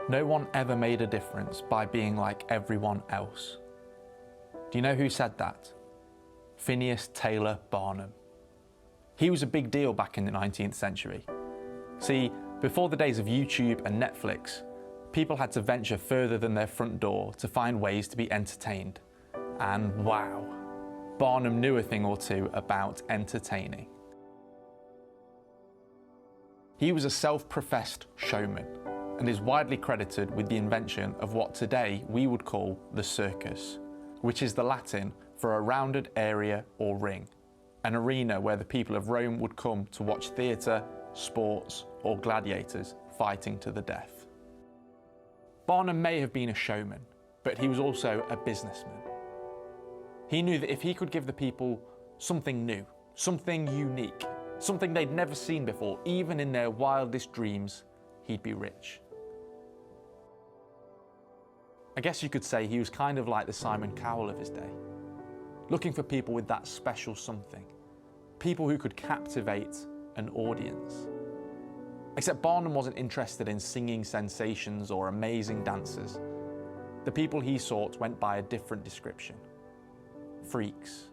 No one ever made a difference by being like everyone else. Do you know who said that? Phineas Taylor Barnum. He was a big deal back in the 19th century. See, before the days of YouTube and Netflix, people had to venture further than their front door to find ways to be entertained. And wow, Barnum knew a thing or two about entertaining. He was a self-professed showman and is widely credited with the invention of what today we would call the circus, which is the Latin for a rounded area or ring, an arena where the people of Rome would come to watch theatre, sports, or gladiators fighting to the death. Barnum may have been a showman, but he was also a businessman. He knew that if he could give the people something new, something unique, something they'd never seen before, even in their wildest dreams, he'd be rich. I guess you could say he was kind of like the Simon Cowell of his day, looking for people with that special something, people who could captivate an audience. Except Barnum wasn't interested in singing sensations or amazing dancers. The people he sought went by a different description. Freaks.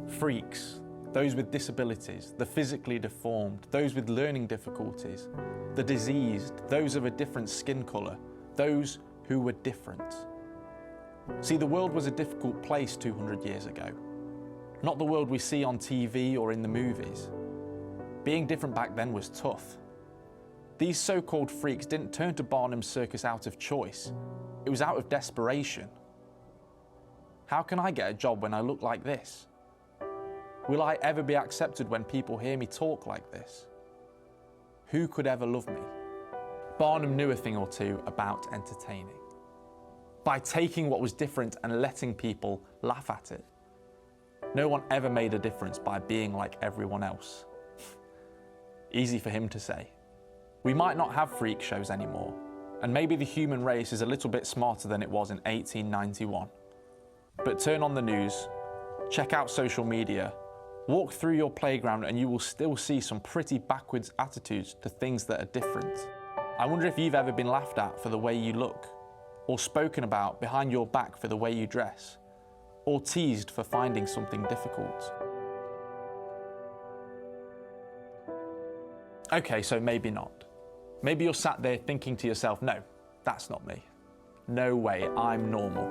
Freaks. Those with disabilities, the physically deformed, those with learning difficulties, the diseased, those of a different skin colour, those who were different. See, the world was a difficult place 200 years ago. Not the world we see on TV or in the movies. Being different back then was tough. These so-called freaks didn't turn to Barnum's circus out of choice. It was out of desperation. How can I get a job when I look like this? Will I ever be accepted when people hear me talk like this? Who could ever love me? Barnum knew a thing or two about entertaining. By taking what was different and letting people laugh at it. No one ever made a difference by being like everyone else. Easy for him to say. We might not have freak shows anymore, and maybe the human race is a little bit smarter than it was in 1891. But turn on the news, check out social media, walk through your playground, and you will still see some pretty backwards attitudes to things that are different. I wonder if you've ever been laughed at for the way you look, or spoken about behind your back for the way you dress, or teased for finding something difficult. Okay, so maybe not. Maybe you're sat there thinking to yourself, no, that's not me. No way, I'm normal.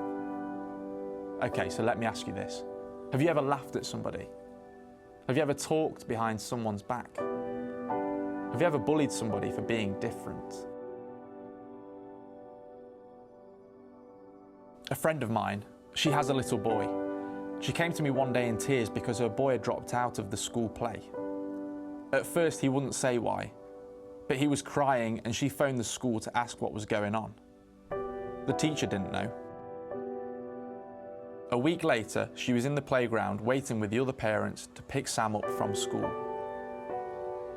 Okay, so let me ask you this. Have you ever laughed at somebody? Have you ever talked behind someone's back? Have you ever bullied somebody for being different? A friend of mine, she has a little boy. She came to me one day in tears because her boy had dropped out of the school play. At first he wouldn't say why, but he was crying and she phoned the school to ask what was going on. The teacher didn't know. A week later, she was in the playground waiting with the other parents to pick Sam up from school.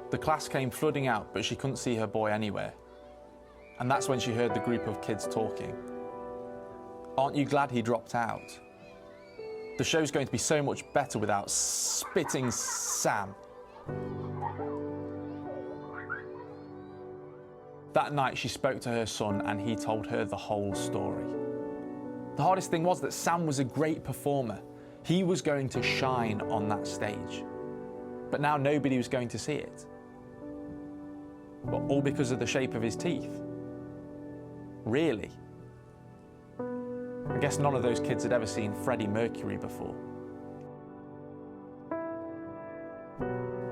The class came flooding out, but she couldn't see her boy anywhere. And that's when she heard the group of kids talking. Aren't you glad he dropped out? The show's going to be so much better without spitting Sam. That night she spoke to her son and he told her the whole story. The hardest thing was that Sam was a great performer. He was going to shine on that stage. But now nobody was going to see it. But all because of the shape of his teeth. Really? I guess none of those kids had ever seen Freddie Mercury before.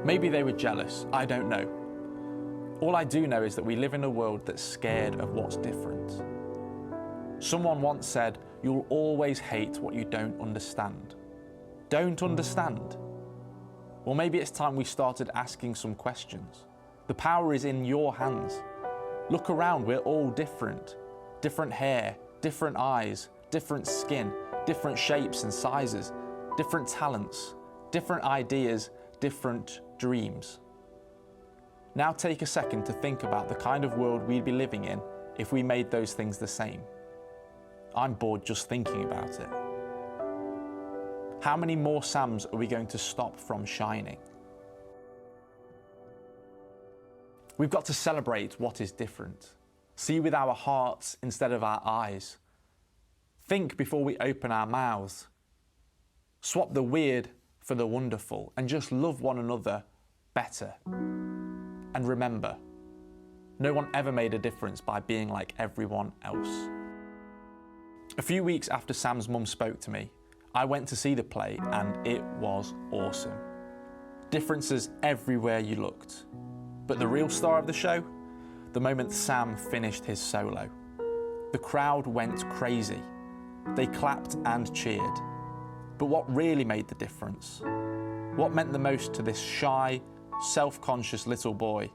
Maybe they were jealous, I don't know. All I do know is that we live in a world that's scared of what's different. Someone once said, you'll always hate what you don't understand. Don't understand? Well, maybe it's time we started asking some questions. The power is in your hands. Look around, we're all different. Different hair, different eyes, different skin, different shapes and sizes, different talents, different ideas, different dreams. Now take a second to think about the kind of world we'd be living in if we made those things the same. I'm bored just thinking about it. How many more Sams are we going to stop from shining? We've got to celebrate what is different. See with our hearts instead of our eyes. Think before we open our mouths. Swap the weird for the wonderful and just love one another better. And remember, no one ever made a difference by being like everyone else. A few weeks after Sam's mum spoke to me, I went to see the play and it was awesome. Differences everywhere you looked. But the real star of the show? The moment Sam finished his solo. The crowd went crazy. They clapped and cheered. But what really made the difference? What meant the most to this shy, self-conscious little boy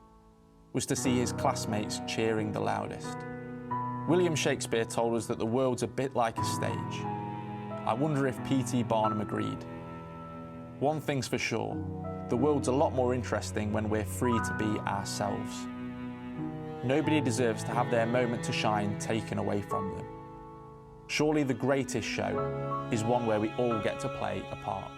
was to see his classmates cheering the loudest. William Shakespeare told us that the world's a bit like a stage. I wonder if P.T. Barnum agreed. One thing's for sure, the world's a lot more interesting when we're free to be ourselves. Nobody deserves to have their moment to shine taken away from them. Surely the greatest show is one where we all get to play a part.